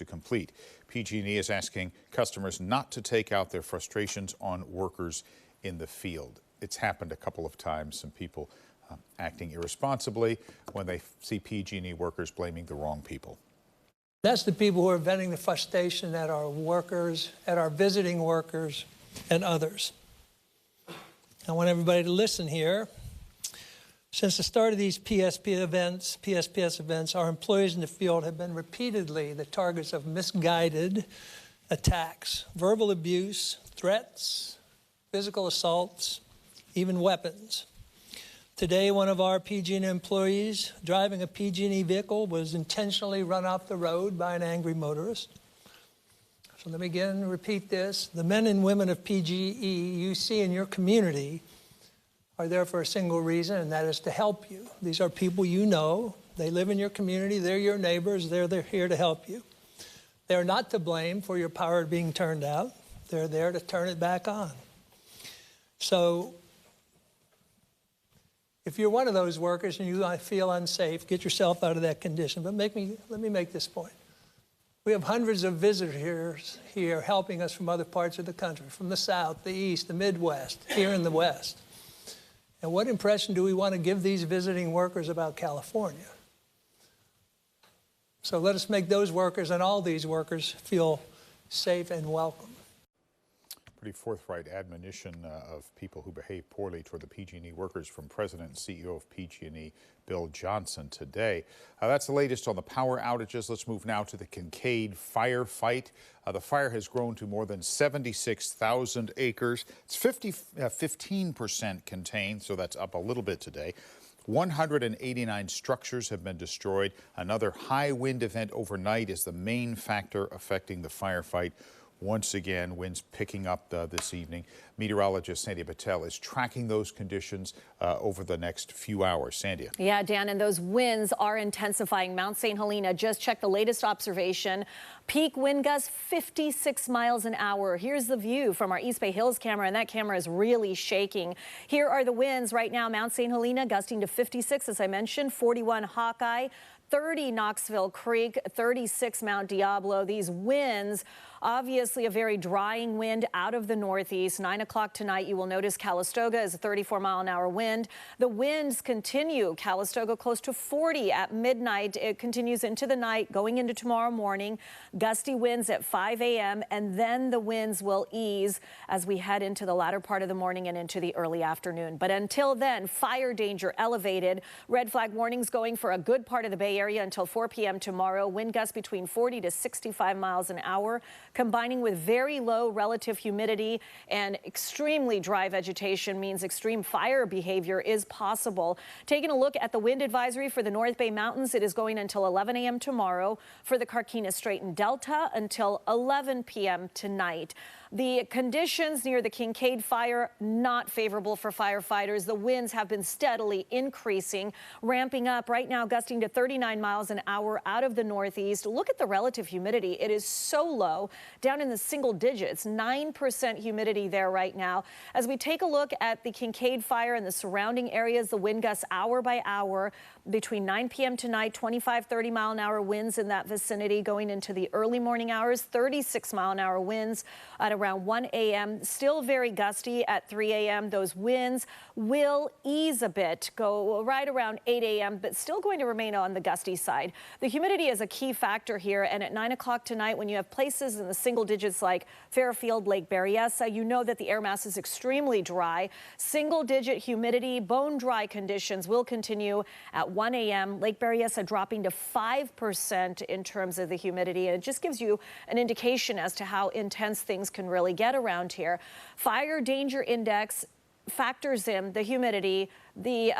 to complete. PG&E is asking customers not to take out their frustrations on workers in the field. It's happened a couple of times, some people acting irresponsibly when they see PG&E workers blaming the wrong people. That's the people who are venting the frustration at our workers, at our visiting workers, and others. I want everybody to listen here. Since the start of these PSPS events, our employees in the field have been repeatedly the targets of misguided attacks, verbal abuse, threats, physical assaults, even weapons. Today, one of our PG&E employees driving a PG&E vehicle was intentionally run off the road by an angry motorist. So let me again repeat this. The men and women of PG&E you see in your community are there for a single reason, and that is to help you. These are people you know. They live in your community. They're your neighbors. They're here to help you. They're not to blame for your power being turned out. They're there to turn it back on. So if you're one of those workers and you feel unsafe, get yourself out of that condition. But let me make this point. We have hundreds of visitors here helping us from other parts of the country, from the South, the East, the Midwest, here in the West. And what impression do we want to give these visiting workers about California? So let us make those workers and all these workers feel safe and welcome. Pretty forthright admonition of people who behave poorly toward the PG&E workers from President and CEO of PG&E, Bill Johnson, today. That's the latest on the power outages. Let's move now to the Kincade Fire fight. The fire has grown to more than 76,000 acres. It's 15% contained, so that's up a little bit today. 189 structures have been destroyed. Another high wind event overnight is the main factor affecting the firefight. Once again, winds picking up this evening. Meteorologist Sandia Patel is tracking those conditions over the next few hours. Sandia. Yeah, Dan, and those winds are intensifying. Mount St. Helena, just checked the latest observation. Peak wind gusts 56 miles an hour. Here's the view from our East Bay Hills camera, and that camera is really shaking. Here are the winds right now. Mount St. Helena gusting to 56, as I mentioned, 41 Hawkeye, 30 Knoxville Creek, 36 Mount Diablo. These winds, obviously a very drying wind out of the northeast. 9 o'clock tonight, you will notice Calistoga is a 34-mile-an-hour wind. The winds continue. Calistoga close to 40 at midnight. It continues into the night, going into tomorrow morning. Gusty winds at 5 a.m., and then the winds will ease as we head into the latter part of the morning and into the early afternoon. But until then, fire danger elevated. Red flag warnings going for a good part of the Bay Area until 4 p.m. tomorrow. Wind gusts between 40 to 65 miles an hour, combining with very low relative humidity and extremely dry vegetation means extreme fire behavior is possible. Taking a look at the wind advisory for the North Bay Mountains, it is going until 11 a.m. tomorrow. For the Carquinez Strait and Delta until 11 p.m. tonight. The conditions near the Kincade Fire, not favorable for firefighters. The winds have been steadily increasing, ramping up right now, gusting to 39 miles an hour out of the northeast. Look at the relative humidity. It is so low, down in the single digits, 9% humidity there right now. As we take a look at the Kincade Fire and the surrounding areas, the wind gusts hour by hour between 9 p.m. tonight, 25, 30-mile-an-hour winds in that vicinity going into the early morning hours, 36-mile-an-hour winds at around 1 a.m. Still very gusty at 3 a.m. Those winds will ease a bit, go right around 8 a.m., but still going to remain on the gusty side. The humidity is a key factor here, and at 9 o'clock tonight, when you have places in the single digits like Fairfield, Lake Berryessa, you know that the air mass is extremely dry. Single-digit humidity, bone-dry conditions will continue at 1 a.m. Lake Berryessa dropping to 5% in terms of the humidity. And it just gives you an indication as to how intense things can really get around here. Fire danger index factors in the humidity, the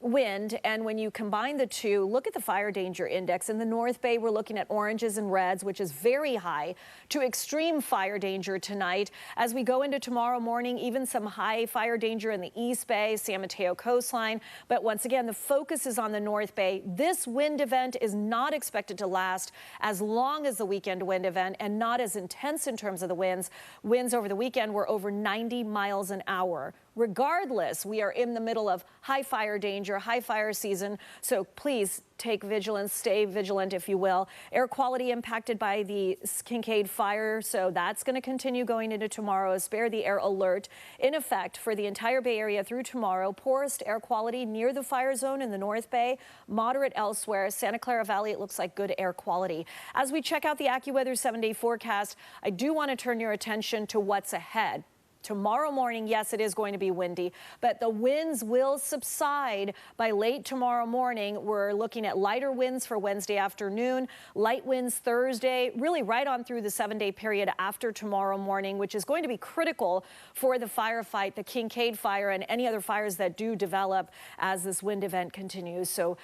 wind, and when you combine the two, look at the fire danger index. In the North Bay, we're looking at oranges and reds, which is very high, to extreme fire danger tonight. As we go into tomorrow morning, even some high fire danger in the East Bay, San Mateo coastline. But once again, the focus is on the North Bay. This wind event is not expected to last as long as the weekend wind event and not as intense in terms of the winds. Winds over the weekend were over 90 miles an hour. Regardless, we are in the middle of high fire danger, high fire season, so please take vigilance, stay vigilant, if you will. Air quality impacted by the Kincade Fire, so that's going to continue going into tomorrow. A spare the air alert in effect for the entire Bay Area through tomorrow. Poorest air quality near the fire zone in the North Bay, moderate elsewhere. Santa Clara Valley, it looks like good air quality. As we check out the AccuWeather 7-day forecast, I do want to turn your attention to what's ahead. Tomorrow morning, yes, it is going to be windy, but the winds will subside by late tomorrow morning. We're looking at lighter winds for Wednesday afternoon, light winds Thursday, really right on through the 7-day period after tomorrow morning, which is going to be critical for the firefight, the Kincade Fire, and any other fires that do develop as this wind event continues. So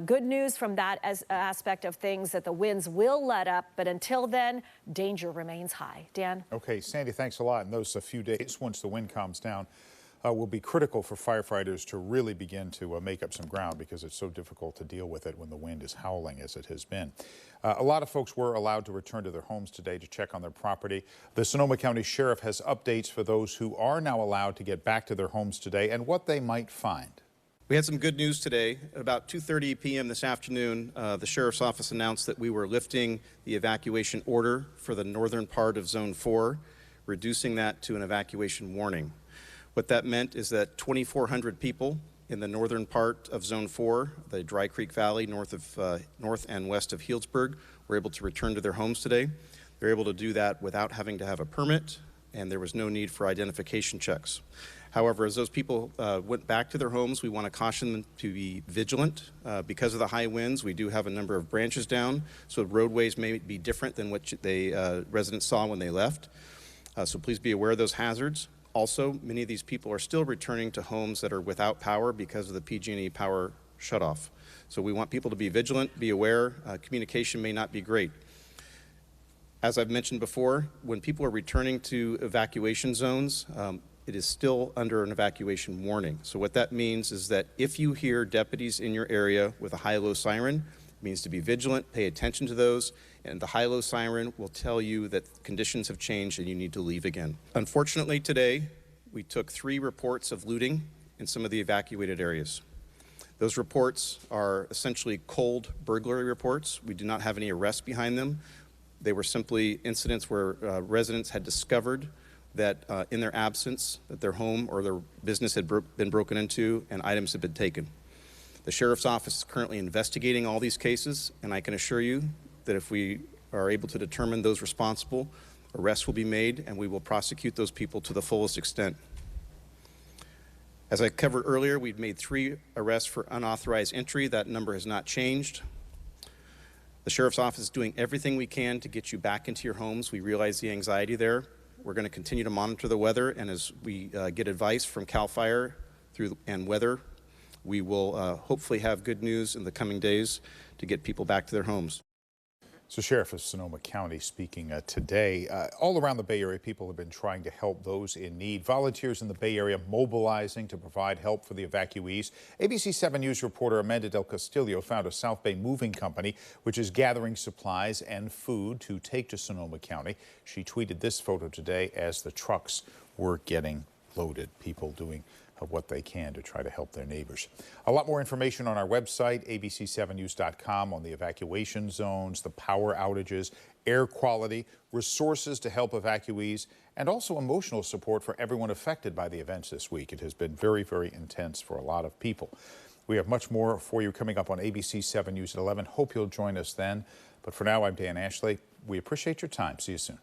good news from that aspect of things, that the winds will let up, but until then, danger remains high. Dan? Okay, Sandy, thanks a lot. And those a few days once the wind calms down will be critical for firefighters to really begin to make up some ground, because it's so difficult to deal with it when the wind is howling as it has been. A lot of folks were allowed to return to their homes today to check on their property. The Sonoma County Sheriff has updates for those who are now allowed to get back to their homes today and what they might find. We had some good news today. About 2:30 p.m. this afternoon, the Sheriff's Office announced that we were lifting the evacuation order for the northern part of Zone 4, reducing that to an evacuation warning. What that meant is that 2,400 people in the northern part of Zone 4, the Dry Creek Valley, north and west of Healdsburg, were able to return to their homes today. They're able to do that without having to have a permit, and there was no need for identification checks. However, as those people went back to their homes, we want to caution them to be vigilant. Because of the high winds, we do have a number of branches down, so roadways may be different than what residents saw when they left. So please be aware of those hazards. Also, many of these people are still returning to homes that are without power because of the PG&E power shutoff. So we want people to be vigilant, be aware. Communication may not be great. As I've mentioned before, when people are returning to evacuation zones, it is still under an evacuation warning. So what that means is that if you hear deputies in your area with a high-low siren, it means to be vigilant, pay attention to those, and the high-low siren will tell you that conditions have changed and you need to leave again. Unfortunately, today, we took 3 reports of looting in some of the evacuated areas. Those reports are essentially cold burglary reports. We do not have any arrests behind them. They were simply incidents where residents had discovered that in their absence, that their home or their business had been broken into and items had been taken. The Sheriff's Office is currently investigating all these cases, and I can assure you that if we are able to determine those responsible, arrests will be made and we will prosecute those people to the fullest extent. As I covered earlier, we've made 3 arrests for unauthorized entry. That number has not changed. The Sheriff's Office is doing everything we can to get you back into your homes. We realize the anxiety there. We're going to continue to monitor the weather, and as we get advice from CAL FIRE and weather, we will hopefully have good news in the coming days to get people back to their homes. So Sheriff of Sonoma County speaking today. All around the Bay Area, people have been trying to help those in need. Volunteers in the Bay Area mobilizing to provide help for the evacuees. ABC7 News reporter Amanda Del Castillo found a South Bay moving company which is gathering supplies and food to take to Sonoma County. She tweeted this photo today as the trucks were getting loaded. People doing what they can to try to help their neighbors. A lot more information on our website, abc7news.com, on the evacuation zones, the power outages, air quality, resources to help evacuees, and also emotional support for everyone affected by the events this week. It has been very, very intense for a lot of people. We have much more for you coming up on ABC7 News at 11. Hope you'll join us then. But for now, I'm Dan Ashley. We appreciate your time. See you soon.